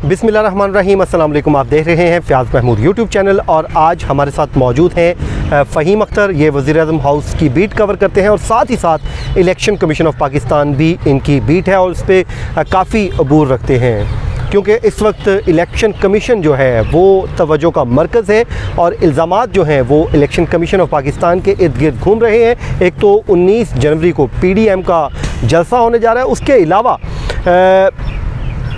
बिस्मिल्लाहिर्रहमानिर्रहीम, अस्सलाम वालेकुम। आप देख रहे हैं फ़याज़ महमूद यूट्यूब चैनल और आज हमारे साथ मौजूद हैं फ़हीम अख्तर। ये वज़ीर-ए-आज़म हाउस की बीट कवर करते हैं और साथ ही साथ इलेक्शन कमीशन ऑफ पाकिस्तान भी इनकी बीट है और उस पर काफ़ी अबूर रखते हैं, क्योंकि इस वक्त इलेक्शन कमीशन जो है वो तवज्जो का मरकज़ है और इल्ज़ामात जो हैं वो इलेक्शन कमीशन ऑफ पाकिस्तान के इर्द गिर्द घूम रहे हैं। एक तो 19 जनवरी को PDM का जलसा होने जा रहा है, उसके अलावा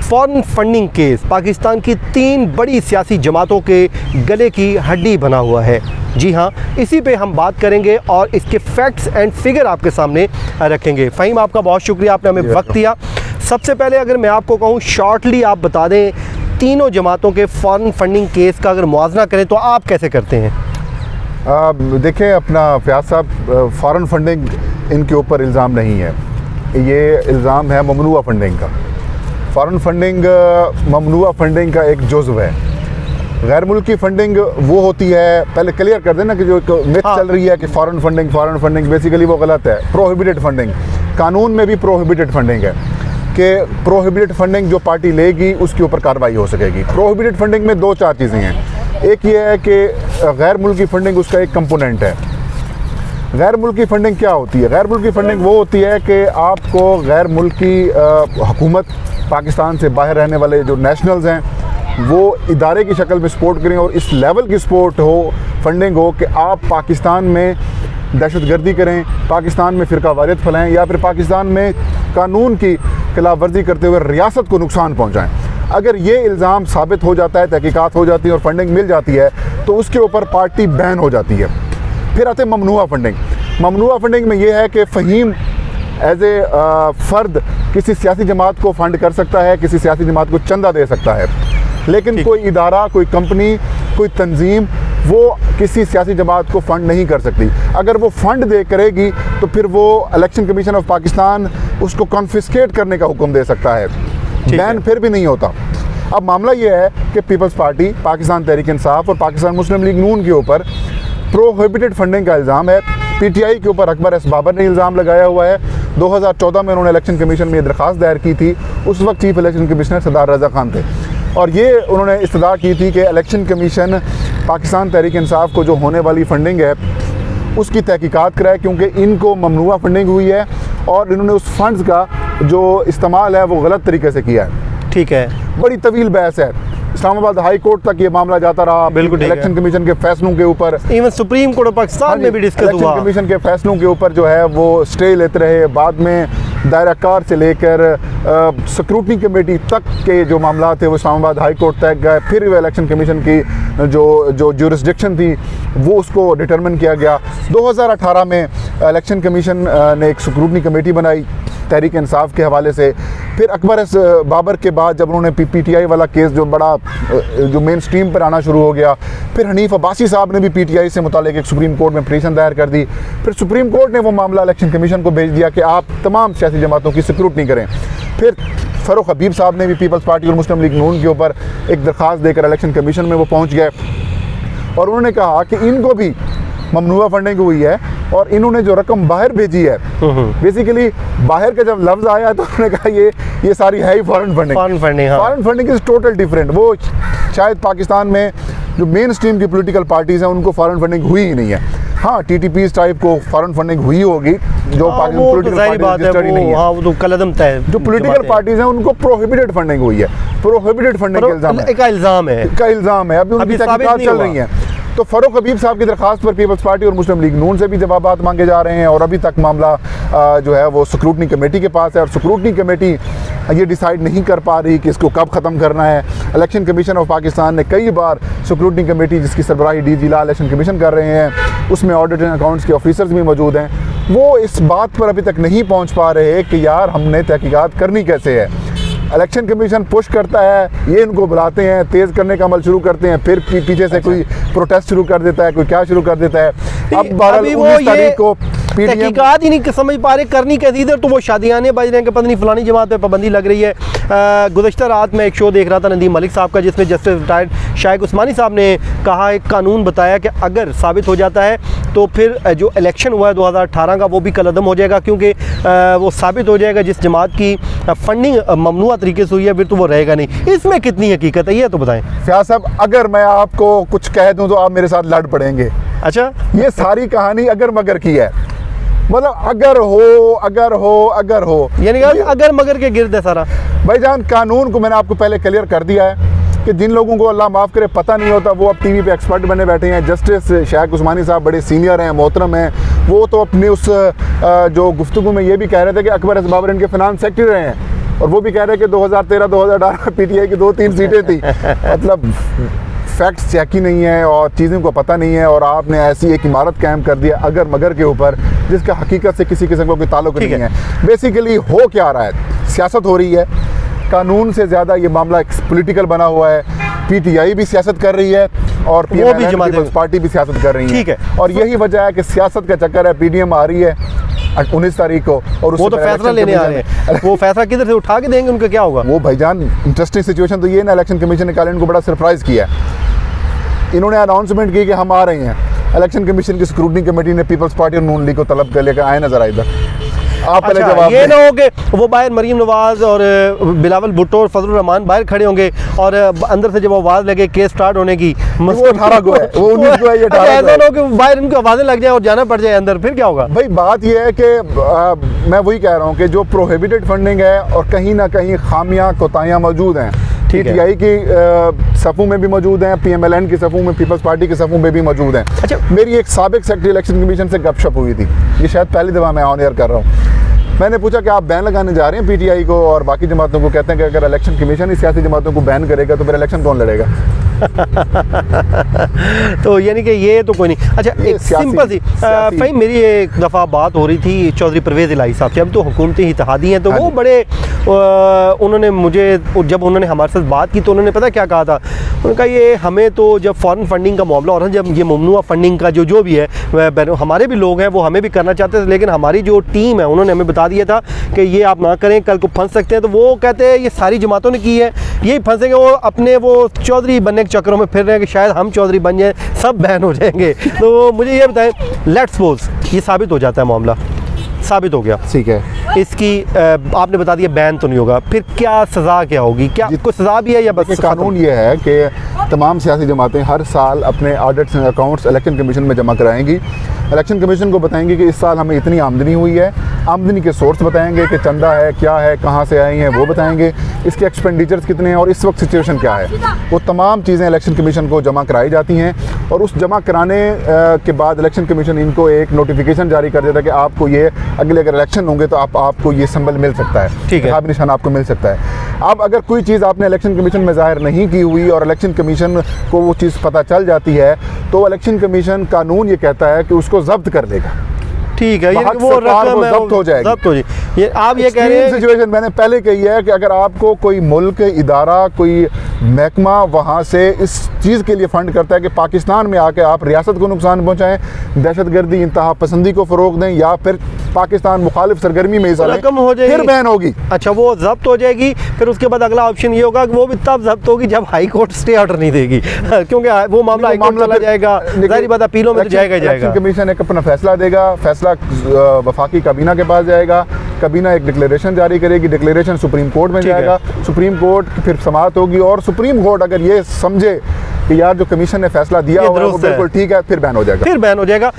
फॉरेन फंडिंग केस पाकिस्तान की 3 बड़ी सियासी जमातों के गले की हड्डी बना हुआ है। जी हाँ, इसी पे हम बात करेंगे और इसके फैक्ट्स एंड फिगर आपके सामने रखेंगे। फ़हीम, आपका बहुत शुक्रिया, आपने हमें वक्त दिया। सबसे पहले अगर मैं आपको कहूँ शॉर्टली आप बता दें, तीनों जमातों के फॉरेन फंडिंग केस का अगर मुआवजा करें तो आप कैसे करते हैं? देखें, अपना फ़याज़ साहब, फ़ॉरेन फंडिंग इनके ऊपर इल्ज़ाम नहीं है, ये इल्ज़ाम है ममनुआ फंडिंग का। फ़ॉरेन फंडिंग ममनुआ फंडिंग का एक जुज़्व है। गैर मुल्की फंडिंग वो होती है, पहले क्लियर कर देना कि जो एक मिथ चल रही है कि फ़ॉरेन फंडिंग बेसिकली वो गलत है। प्रोहिबिटेड फंडिंग, कानून में भी प्रोहिबिटेड फंडिंग है कि प्रोहिबिटेड फंडिंग जो पार्टी लेगी उसके ऊपर कार्रवाई हो सकेगी। प्रोहिबिटेड फंडिंग में 2-4 चीज़ें हैं। एक ये है कि गैर मुल्की फंडिंग उसका एक कंपोनेंट है। गैर मुल्की फंडिंग क्या होती है? गैर मुल्की फंडिंग वो होती है कि आपको गैर मुल्की हुकूमत, पाकिस्तान से बाहर रहने वाले जो नेशनल्स हैं वो इदारे की शक्ल में सपोर्ट करें और इस लेवल की सपोर्ट हो, फंडिंग हो कि आप पाकिस्तान में दहशतगर्दी करें, पाकिस्तान में फ़िरका वारियत फैलाएं या फिर पाकिस्तान में कानून की खिलाफ वर्जी करते हुए रियासत को नुकसान पहुँचाएँ। अगर ये इल्ज़ाम साबित हो जाता है, तहकीकात हो जाती है और फंडिंग मिल जाती है तो उसके ऊपर पार्टी बैन हो जाती है। फिर आते हैं ममनुआ फंडिंग। ममनुआ फंडिंग में ये है कि फ़हीम एज ए फ़र्द किसी सियासी जमात को फ़ंड कर सकता है, किसी सियासी जमात को चंदा दे सकता है, लेकिन कोई इदारा, कोई कंपनी, कोई तंजीम वो किसी सियासी जमात को फ़ंड नहीं कर सकती। अगर वो फ़ंड दे करेगी तो फिर वो इलेक्शन कमीशन ऑफ पाकिस्तान उसको कॉन्फिस्केट करने का हुक्म दे सकता है, बैन फिर भी नहीं होता। अब मामला ये है कि पीपल्स पार्टी, पाकिस्तान तहरीक इंसाफ और पाकिस्तान मुस्लिम लीग नून के ऊपर प्रोहिबिटेड फंडिंग का इल्ज़ाम है। PTI के ऊपर अकबर एस बाबर ने इल्ज़ाम लगाया हुआ है। 2014 में उन्होंने इलेक्शन कमीशन में दरख्वास्त दायर की थी। उस वक्त चीफ इलेक्शन कमिश्नर सरदार रज़ा खान थे और ये उन्होंने इस्तदा की थी कि इलेक्शन कमीशन पाकिस्तान तहरीक इंसाफ को जो होने वाली फंडिंग है उसकी तहकीकात कराए, क्योंकि इनको ममनुआ फंडिंग हुई है और इन्होंने उस फंड्स का जो इस्तेमाल है वो गलत तरीके से किया है। ठीक है, बड़ी तवील बहस है। इस्लामाबाद हाई कोर्ट तक ये मामला जाता रहा, बिल्कुल इलेक्शन कमीशन के फैसलों के ऊपर, even supreme court of Pakistan में भी डिस्कस हुआ। इलेक्शन कमीशन के फैसलों के ऊपर जो है वो स्टे लेते रहे। बाद में दायरा कार से लेकर स्क्रूटनी कमेटी तक के जो मामला थे वो इस्लामाबाद हाई कोर्ट तक गए। फिर इलेक्शन कमीशन की जो ज्यूरिसडिक्शन थी वो उसको डिटरमिन किया गया। 2018 में इलेक्शन कमीशन ने एक स्क्रूटनी कमेटी बनाई तहरीक इंसाफ के हवाले से। फिर अकबर एस बाबर के बाद जब उन्होंने PTI वाला केस जो बड़ा जो मेन स्ट्रीम पर आना शुरू हो गया, फिर हनीफ अब्बासी साहब ने भी PTI से मुतालिक एक सुप्रीम कोर्ट में पिटीशन दायर कर दी। फिर सुप्रीम कोर्ट ने वो मामला इलेक्शन कमीशन को भेज दिया कि आप तमाम सियासी जमातों की स्क्रूटनी करें। फिर फ़ारूक हबीब साहब ने भी पीपल्स पार्टी और मुस्लिम लीग नून के ऊपर एक दरख्वास्त देकर इलेक्शन कमीशन में वो पहुँच गए और उन्होंने कहा कि इनको भी ममनुआ फंडिंग हुई है और इन्होंने जो रकम बाहर भेजी है, बेसिकली बाहर का जब लफ्ज़ आया तो उन्होंने कहा ये सारी है ही foreign funding. Foreign funding is total different. वो शायद पाकिस्तान में जो मेन स्ट्रीम की पॉलिटिकल पार्टीज़ हैं उनको फॉरेन फंडिंग हुई ही नहीं है। हाँ, TTPs टाइप को फॉरेन फंडिंग हुई होगी जो पॉलिटिकल पार्टी नहीं है। हाँ, वो तो कलदम तय। जो पॉलिटिकल पार्टीज़ हैं उनको प्रोहिबिटेड फंडिंग हुई है। प्रोहिबिटेड फंडिंग का इल्ज़ाम है, अभी उनकी तहकीकात चल रही हैं। तो फ़ारूक हबीब साहब की दरख्वास्त पर पीपल्स पार्टी और मुस्लिम लीग नून से भी जवाबात मांगे जा रहे हैं और अभी तक मामला जो है वो स्क्रूटनी कमेटी के पास है और स्क्रूटनी कमेटी ये डिसाइड नहीं कर पा रही कि इसको कब ख़त्म करना है। इलेक्शन कमीशन ऑफ पाकिस्तान ने कई बार स्क्रूटनी कमेटी जिसकी सरबराही DG ला इलेक्शन कमीशन कर रहे हैं, उसमें ऑडिट एंड अकाउंट्स के ऑफिसर्स भी मौजूद हैं, वो इस बात पर अभी तक नहीं पहुँच पा रहे कि यार हमने तहकीकात करनी कैसे है। इलेक्शन कमीशन पुश करता है, ये इनको बुलाते हैं, तेज़ करने का अमल शुरू करते हैं, फिर पीछे से कोई प्रोटेस्ट शुरू कर देता है, कोई क्या शुरू कर देता है। अब 19 तारीख को तहकीकात ही नहीं समझ पा रहे करनी कैसी। इधर तो वो शादियाने बज रहे हैं कि पता नहीं फलानी जमात पे पाबंदी लग रही है। गुज़श्ता रात में एक शो देख रहा था नदीम मलिक साहब का, जिसमें जस्टिस रिटायर्ड शाइक उस्मानी साहब ने कहा, एक कानून बताया कि अगर साबित हो जाता है तो फिर जो इलेक्शन हुआ है 2018 का वो भी कलअदम हो जाएगा, क्योंकि वो साबित हो जाएगा जिस जमात की फंडिंग ममनुआ तरीके से हुई है फिर तो वो रहेगा नहीं। इसमें कितनी हकीकत है ये तो बताएं। फयाज साहब, अगर मैं आपको कुछ कह दूं तो आप मेरे साथ लड़ पड़ेंगे। अच्छा, ये सारी कहानी अगर मगर की है, मतलब अगर हो, यानी कि अगर मगर के गिर्द है सारा। भाईजान, कानून को मैंने आपको पहले क्लियर कर दिया है कि जिन लोगों को अल्लाह माफ़ करे पता नहीं होता वो अब टीवी पे एक्सपर्ट बने बैठे हैं। जस्टिस शेख उस्मानी साहब बड़े सीनियर हैं, मोहतरम हैं, वो तो अपने उस जो गुफ्तगू में ये भी कह रहे थे कि अकबर एस बाबर इनके फिनांस सेक्रेटरी रहे हैं, और वो भी कह रहे हैं कि 2013-2018 पीटीआई की 2-3 सीटें थी। मतलब फैक्ट्स चेक ही नहीं है और चीज़ों को पता नहीं है, और आपने ऐसी एक इमारत कायम कर दिया अगर मगर के ऊपर जिसका हकीकत से किसी किस्म का कोई ताल्लुक नहीं है। बेसिकली हो क्या रहा है, सियासत हो रही है। कानून से ज़्यादा ये मामला एक पॉलिटिकल बना हुआ है। पीटीआई भी सियासत कर रही है और पीपल्स पार्टी भी सियासत कर रही है। ठीक है, और यही वजह है कि सियासत का चक्कर है। पीडीएम आ रही है 19 तारीख को, और वो तो फैसला लेने आ रहे हैं। वो फैसला किधर से उठा के देंगे, उनका क्या होगा? वो भाईजान इंटरेस्टिंग सिचुएशन तो ये ना, इलेक्शन कमीशन ने कल इनको बड़ा सरप्राइज किया। इन्होंने अनाउंसमेंट की कि हम आ रहे हैं। इलेक्शन कमीशन की स्क्रूटनी कमेटी ने पीपल्स पार्टी और नून लीग को तलब कर लेकर आए नजर इधर। आप पहले जवाब ये ना हो कि वो बाहर मरीम नवाज और बिलावल भुट्टो और फजलुर रहमान बाहर खड़े होंगे और अंदर से जब आवाज़ लगे केस स्टार्ट होने की, वो 18 को है, वो 19 को है, ये 18 ऐसा ना हो कि बाहर इनको आवाज़ें लग जाए और जाना पड़ जाए अंदर, फिर क्या होगा? भाई बात ये है कि मैं वही कह रहा हूँ कि जो प्रोहिबिटेड फंडिंग है और कहीं ना कहीं खामियां कोताहियां मौजूद हैं। पीटीआई की सफ़ों में भी मौजूद हैं, पीएमएलएन की सफ़ों में, पीपल्स पार्टी के सफ़ों में भी मौजूद हैं। अच्छा, मेरी एक साबिक सेक्रेटरी इलेक्शन कमीशन से गपशप हुई थी, ये शायद पहली दफ़ा मैं ऑन एयर कर रहा हूँ। मैंने पूछा कि आप बैन लगाने जा रहे हैं पीटीआई को और बाकी जमातों को, कहते हैं कि अगर इलेक्शन कमीशन ही सियासी जमातों को बैन करेगा तो फिर इलेक्शन कौन लड़ेगा? तो यानी कि ये तो कोई नहीं। अच्छा, एक सिंपल सी भाई, मेरी एक दफ़ा बात हो रही थी चौधरी परवेज़ इलाही साहब से, अब तो हुकूमती इत्तेहादी हैं, तो वो बड़े उन्होंने मुझे, जब उन्होंने हमारे साथ बात की तो उन्होंने पता क्या कहा था, उन्होंने कहा ये हमें तो जब फॉरेन फंडिंग का मामला हो रहा है, जब ये ममनुआ फंडिंग का जो भी है, हमारे भी लोग हैं वो हमें भी करना चाहते थे, लेकिन हमारी जो टीम है उन्होंने हमें बता दिया था कि ये आप ना करें, कल को फंस सकते हैं। तो वो कहते हैं ये सारी जमातों ने की है, यही फंसेंगे, वो अपने वो चौधरी बनने के चक्करों में फिर रहे हैं कि शायद हम चौधरी बन जाएं, सब बैन हो जाएंगे। तो मुझे ये बताएं, लेट्स सपोज ये साबित हो जाता है, मामला साबित हो गया, ठीक है, इसकी आपने बता दिया बैन तो नहीं होगा, फिर क्या सज़ा क्या होगी? क्या कोई सज़ा भी है या बस कानून ये है कि तमाम सियासी जमातें हर साल अपने audits and accounts election commission में जमा कराएंगी। इलेक्शन कमीशन को बताएंगे कि इस साल हमें इतनी आमदनी हुई है, आमदनी के सोर्स बताएंगे कि चंदा है, क्या है, कहाँ से आई हैं, वो बताएंगे, इसके एक्सपेंडिचर्स कितने हैं और इस वक्त सिचुएशन क्या है। वो तमाम चीज़ें इलेक्शन कमीशन को जमा कराई जाती हैं और उस जमा कराने के बाद इलेक्शन कमीशन इनको एक नोटिफिकेशन जारी कर देता है कि आपको ये अगले अगर इलेक्शन होंगे तो आपको ये संबल मिल सकता है, ठीक है, निशान आपको मिल सकता है। अब अगर कोई चीज़ आपने इलेक्शन कमीशन में जाहिर नहीं की हुई और इलेक्शन कमीशन को वो चीज़ पता चल जाती है तो इलेक्शन कमीशन कानून ये कहता है कि उसको जब्त कर देगा। ठीक है, ये वो रकम जब्त हो जाएगी, जब्त हो जाए। ये आप ये कह रहे हैं सिचुएशन मैंने पहले कही है कि अगर आपको कोई मुल्क, इदारा, कोई महकमा वहाँ से इस चीज़ के लिए फंड करता है कि पाकिस्तान में आके आप रियासत को नुकसान पहुँचाएं, दहशतगर्दी, इंतहा पसंदी को फ़रोग दें या फिर पाकिस्तान मुखालिफ सरगर्मी में हिस्सा लें, रकम हो जाएगी, फिर बैन होगी। अच्छा, वो जब्त हो जाएगी, फिर उसके बाद अगला ऑप्शन ये होगा कि वो भी तब जब्त होगी जब हाई कोर्ट स्टे ऑर्डर नहीं देगी, क्योंकि वो मामला हाई कोर्ट चला जाएगा, जाहिर बात अपीलों में तो जाएगा जाएगा। इलेक्शन कमीशन एक अपना फैसला देगा, फैसला वफाकी काबीना के पास जाएगा, काबीना एक डिक्लेरेशन जारी करेगी, डिक्लेरेशन सुप्रीम कोर्ट में जाएगा, सुप्रीम कोर्ट फिर समाअत होगी और सुप्रीम कोर्ट अगर ये समझे कि यार जो कमीशन ने फैसला दिया हुआ है वो बिल्कुल ठीक है, फिर बैन हो जाएगा, फिर बैन हो जाएगा।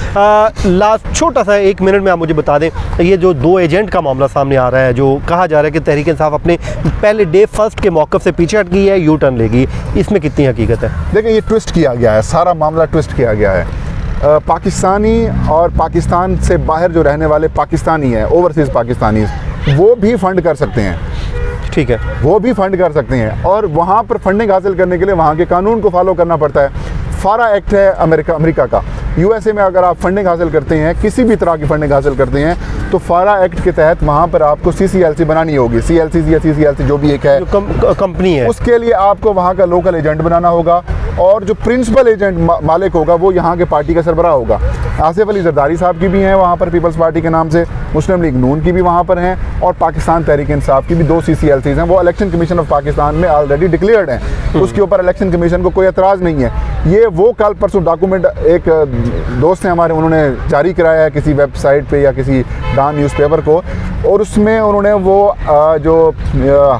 लास्ट छोटा सा 1 मिनट में आप मुझे बता दें, ये जो 2 एजेंट का मामला सामने आ रहा है, जो कहा जा रहा है कि तहरीक इंसाफ अपने पहले डे फर्स्ट के मौक़िफ़ से पीछे हट गई है, यू टर्न लेगी, इसमें कितनी हकीकत है? देखिए, ये ट्विस्ट किया गया है, सारा मामला ट्विस्ट किया गया है। पाकिस्तानी और पाकिस्तान से बाहर जो रहने वाले पाकिस्तानी हैं, ओवरसीज़ पाकिस्तानी, वो भी फंड कर सकते हैं, ठीक है, वो भी फंड कर सकते हैं और वहाँ पर फंडिंग हासिल करने के लिए वहाँ के कानून को फॉलो करना पड़ता है। फारा एक्ट है अमेरिका का, यूएसए में अगर आप फंडिंग हासिल करते हैं, किसी भी तरह की फंडिंग हासिल करते हैं, तो फारा एक्ट के तहत वहाँ पर आपको सीसीएलसी बनानी होगी, सीएलसी या सीसीएलसी जो भी एक है कंपनी है, उसके लिए आपको वहाँ का लोकल एजेंट बनाना होगा और जो प्रिंसिपल एजेंट मालिक होगा वो यहाँ के पार्टी का सरबराह होगा। आसिफ अली जरदारी साहब की भी हैं वहाँ पर पीपल्स पार्टी के नाम से, मुस्लिम लीग नून की भी वहाँ पर हैं, और पाकिस्तान तहरीक इंसाफ की भी 2 CCLCs हैं। वो इलेक्शन कमीशन ऑफ पाकिस्तान में ऑलरेडी डिक्लेयर्ड हैं, उसके ऊपर इलेक्शन कमीशन को कोई एतराज़ नहीं है। ये वो कल परसों डॉक्यूमेंट एक दोस्त हैं हमारे, उन्होंने जारी कराया है किसी वेबसाइट पे या किसी डान न्यूज़पेपर को, और उसमें उन्होंने वो जो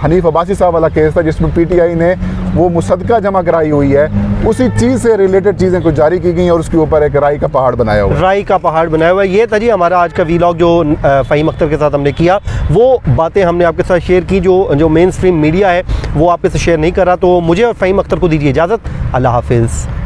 हनीफ अब्बासी साहब वाला केस था जिसमें PTI ने वो मुसद्दका जमा कराई हुई है, उसी चीज़ से रिलेटेड चीज़ें कुछ जारी की गई और उसके ऊपर एक राई का पहाड़ बनाया हुआ है। राई का पहाड़ बनाया हुआ है। ये था जी हमारा आज का वीलॉग जो फ़हीम अख्तर के साथ हमने किया। वो बातें हमने आपके साथ शेयर की जो मेन स्ट्रीम मीडिया है वो आपके साथ शेयर नहीं कर रहा। तो मुझे और फ़हीम अख्तर को दीजिए इजाज़त। अल्लाह हाफिज़।